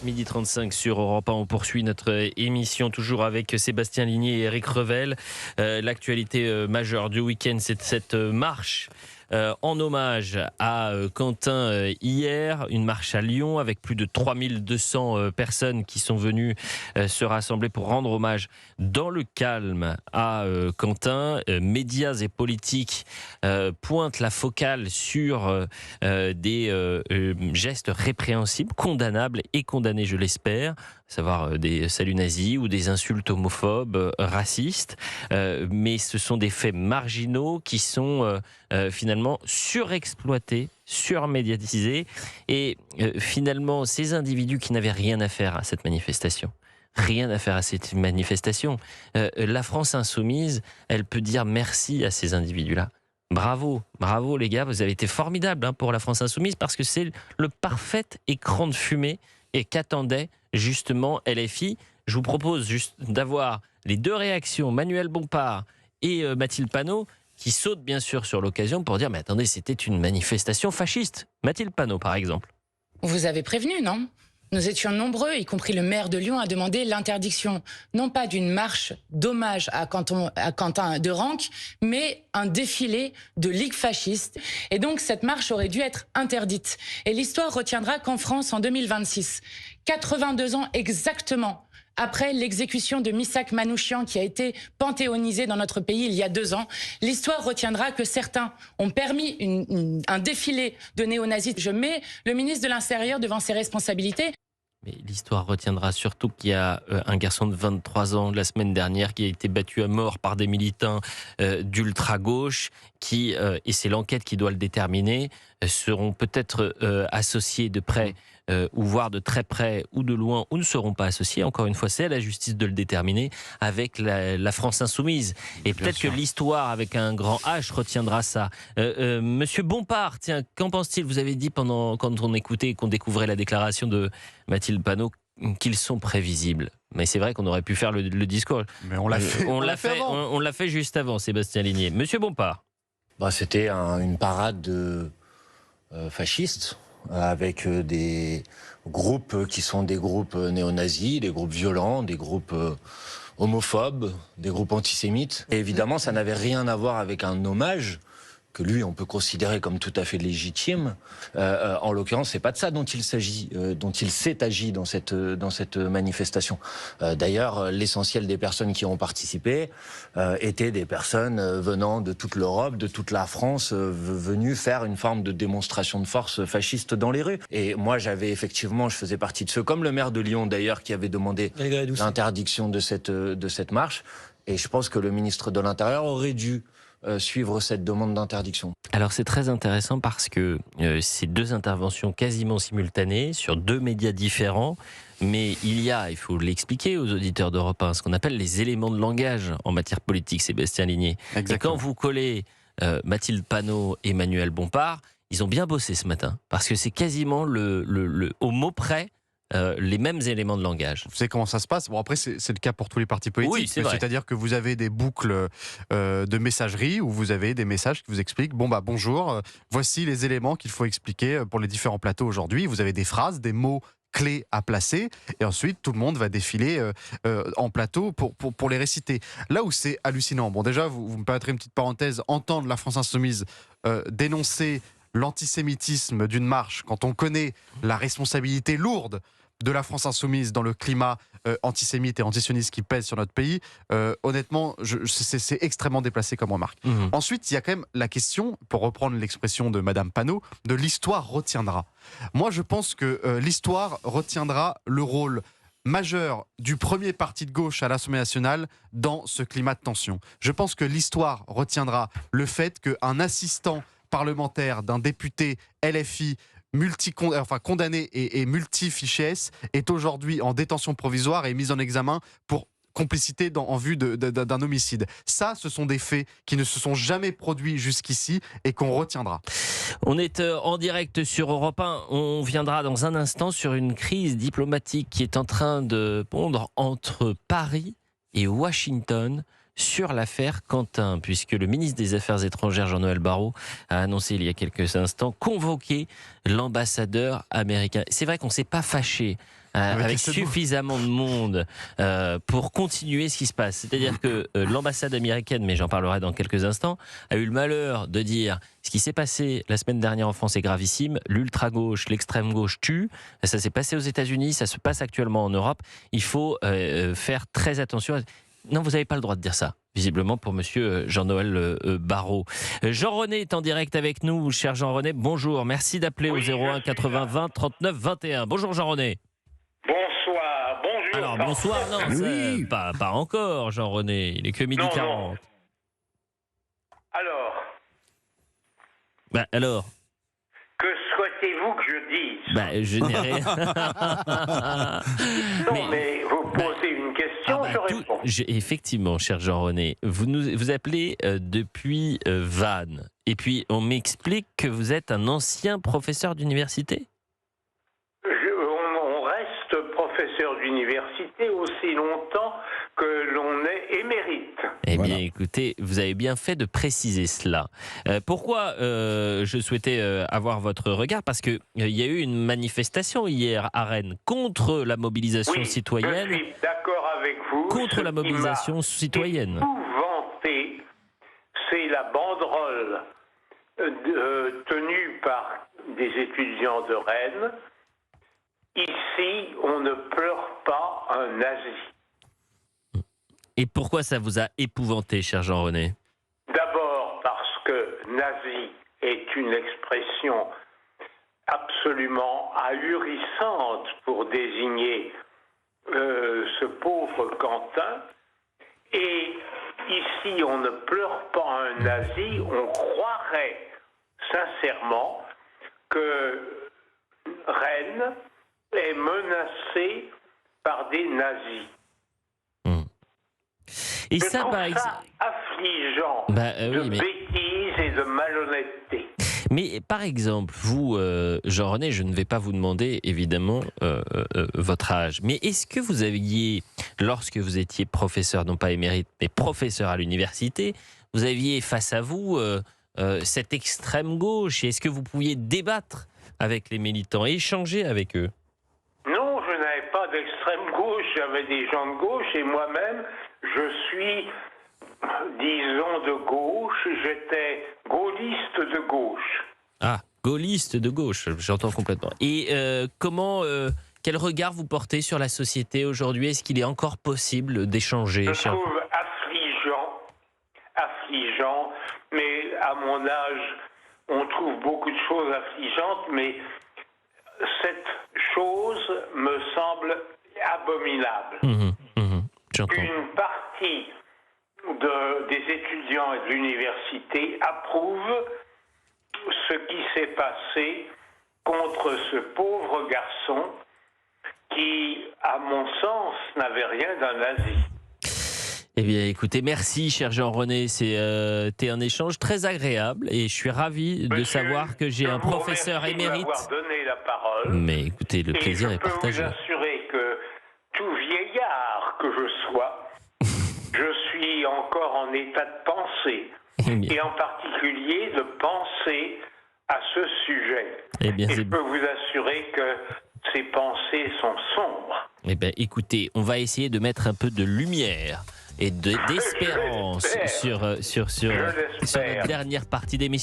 12h35 sur Europe 1, on poursuit notre émission toujours avec Sébastien Ligné et Éric Revel. L'actualité majeure du week-end, c'est cette marche en hommage à Quentin hier, une marche à Lyon avec plus de 3200 personnes qui sont venues se rassembler pour rendre hommage dans le calme à Quentin. Médias et politiques pointent la focale sur des gestes répréhensibles, condamnables et condamnés, je l'espère, à savoir des saluts nazis ou des insultes homophobes, racistes, mais ce sont des faits marginaux qui sont finalement surexploités, surmédiatisés, et finalement ces individus qui n'avaient rien à faire à cette manifestation. Rien à faire à cette manifestation. La France insoumise, elle peut dire merci à ces individus-là. Bravo, bravo les gars, vous avez été formidables pour la France insoumise parce que c'est le parfait écran de fumée et qu'attendait justement LFI. Je vous propose juste d'avoir les deux réactions, Manuel Bompard et Mathilde Panot, qui sautent bien sûr sur l'occasion pour dire « mais attendez, c'était une manifestation fasciste ». Mathilde Panot par exemple. Vous avez prévenu, non ? Nous étions nombreux, y compris le maire de Lyon, à demander l'interdiction, non pas d'une marche d'hommage à Quentin de Ranc, mais un défilé de ligue fasciste. Et donc cette marche aurait dû être interdite. Et l'histoire retiendra qu'en France, en 2026, 82 ans exactement après l'exécution de Missak Manouchian qui a été panthéonisé dans notre pays il y a 2 ans, l'histoire retiendra que certains ont permis un défilé de néo-nazis. Je mets le ministre de l'Intérieur devant ses responsabilités. Mais l'histoire retiendra surtout qu'il y a un garçon de 23 ans la semaine dernière qui a été battu à mort par des militants d'ultra-gauche qui, et c'est l'enquête qui doit le déterminer, seront peut-être associés de près ou voire de très près ou de loin ou ne seront pas associés. Encore une fois, c'est à la justice de le déterminer avec la France insoumise. Et peut-être que l'histoire avec un grand H retiendra ça. Monsieur Bompard, tiens, qu'en pense-t-il ? Vous avez dit quand on écoutait et qu'on découvrait la déclaration de Mathilde Panot qu'ils sont prévisibles. Mais c'est vrai qu'on aurait pu faire le discours. Mais on l'a fait. On l'a fait juste avant, Sébastien Ligné. Monsieur Bompard. C'était une parade de fascistes avec des groupes qui sont des groupes néo-nazis, des groupes violents, des groupes homophobes, des groupes antisémites. Et évidemment, ça n'avait rien à voir avec un hommage que lui, on peut considérer comme tout à fait légitime. En l'occurrence, c'est pas de ça dont il s'agit, dont il s'est agi dans cette manifestation. D'ailleurs, l'essentiel des personnes qui ont participé étaient des personnes venant de toute l'Europe, de toute la France, venues faire une forme de démonstration de force fasciste dans les rues. Et moi, je faisais partie de ceux, comme le maire de Lyon d'ailleurs, qui avait demandé l'interdiction de cette marche. Et je pense que le ministre de l'Intérieur aurait dû suivre cette demande d'interdiction. Alors c'est très intéressant parce que c'est 2 interventions quasiment simultanées sur 2 médias différents, mais il faut l'expliquer aux auditeurs d'Europe 1, ce qu'on appelle les éléments de langage en matière politique, Sébastien Ligné. Exactement. Et quand vous collez Mathilde Panot et Manuel Bompard, ils ont bien bossé ce matin, parce que c'est quasiment au mot près les mêmes éléments de langage. Vous savez comment ça se passe ? Bon, après, c'est le cas pour tous les partis politiques. Oui, c'est vrai. C'est-à-dire que vous avez des boucles de messagerie où vous avez des messages qui vous expliquent bonjour, voici les éléments qu'il faut expliquer pour les différents plateaux aujourd'hui. Vous avez des phrases, des mots clés à placer, et ensuite tout le monde va défiler en plateau pour les réciter. Là où c'est hallucinant, bon déjà, vous me permettrez une petite parenthèse, entendre la France insoumise dénoncer l'antisémitisme d'une marche, quand on connaît la responsabilité lourde de la France insoumise dans le climat antisémite et antisioniste qui pèse sur notre pays, honnêtement, c'est extrêmement déplacé comme remarque. Ensuite, il y a quand même la question, pour reprendre l'expression de Madame Panot, de l'histoire retiendra. Moi, je pense que l'histoire retiendra le rôle majeur du premier parti de gauche à l'Assemblée nationale dans ce climat de tension. Je pense que l'histoire retiendra le fait qu'un assistant parlementaire d'un député LFI condamné et multi-fiché S est aujourd'hui en détention provisoire et mis en examen pour complicité en vue d'un homicide. Ça, ce sont des faits qui ne se sont jamais produits jusqu'ici et qu'on retiendra. On est en direct sur Europe 1. On viendra dans un instant sur une crise diplomatique qui est en train de pondre entre Paris et Washington sur l'affaire Quentin, puisque le ministre des Affaires étrangères, Jean-Noël Barrot, a annoncé il y a quelques instants convoquer l'ambassadeur américain. C'est vrai qu'on ne s'est pas fâché avec suffisamment de monde pour continuer ce qui se passe. C'est-à-dire que l'ambassade américaine, mais j'en parlerai dans quelques instants, a eu le malheur de dire ce qui s'est passé la semaine dernière en France est gravissime, l'ultra-gauche, l'extrême-gauche tue, ça s'est passé aux États-Unis, ça se passe actuellement en Europe, il faut faire très attention. Non, vous n'avez pas le droit de dire ça, visiblement, pour monsieur Jean-Noël Barrot. Jean-René est en direct avec nous. Cher Jean-René, bonjour. Merci d'appeler au 01 80 20 39 21. Bonjour Jean-René. Bonsoir, bonjour. Alors, bonsoir, non, Oui. pas encore, Jean-René. Il est que midi Non, 40. non. Alors, Alors, que souhaitez-vous que je dise je n'ai rien. Non, mais vous posez une question, je réponds. Effectivement, cher Jean-René, vous appelez depuis Vannes. Et puis, on m'explique que vous êtes un ancien professeur d'université. On reste professeur d'université aussi longtemps que l'on est émérite. Eh bien, Voilà. écoutez, vous avez bien fait de préciser cela. Pourquoi je souhaitais avoir votre regard? Parce qu'il y a eu une manifestation hier à Rennes contre la mobilisation Oui, citoyenne. je suis d'accord avec vous. Contre Ce la qui m'a mobilisation citoyenne. épouvanté, c'est la banderole tenue par des étudiants de Rennes. Ici, on ne pleure pas un nazi. Et pourquoi ça vous a épouvanté, cher Jean-René? D'abord parce que nazi est une expression absolument ahurissante pour désigner ce pauvre Quentin. Et ici, on ne pleure pas un nazi, on croirait sincèrement que Rennes est menacée par des nazis. Et Je ça, trouve par exemple. ça affligeant Oui, de mais... bêtises et de malhonnêteté. Mais par exemple, vous, Jean-René, je ne vais pas vous demander évidemment votre âge, mais est-ce que vous aviez, lorsque vous étiez professeur, non pas émérite, mais professeur à l'université, vous aviez face à vous cette extrême gauche, et est-ce que vous pouviez débattre avec les militants et échanger avec eux? Non, je n'avais pas d'extrême gauche, j'avais des gens de gauche et moi-même, je suis, disons, de gauche, j'étais gaulliste de gauche. Ah, gaulliste de gauche, j'entends complètement. Et quel regard vous portez sur la société aujourd'hui? Est-ce qu'il est encore possible d'échanger? Je trouve affligeant, mais à mon âge, on trouve beaucoup de choses affligeantes, mais cette chose me semble abominable. J'entends. Une partie des étudiants et de l'université approuve ce qui s'est passé contre ce pauvre garçon qui, à mon sens, n'avait rien d'un nazi. Eh bien, écoutez, merci, cher Jean-René. C'était un échange très agréable et je suis ravi de savoir que j'ai un professeur émérite. Je vous remercie de m'avoir donné la parole. Mais écoutez, le plaisir est partagé. Je peux vous assurer que tout vieillard que je sois, je suis encore en état de penser, et en particulier de penser à ce sujet. Eh bien, et je peux vous assurer que ces pensées sont sombres. Eh bien, écoutez, on va essayer de mettre un peu de lumière et d'espérance sur notre dernière partie d'émission.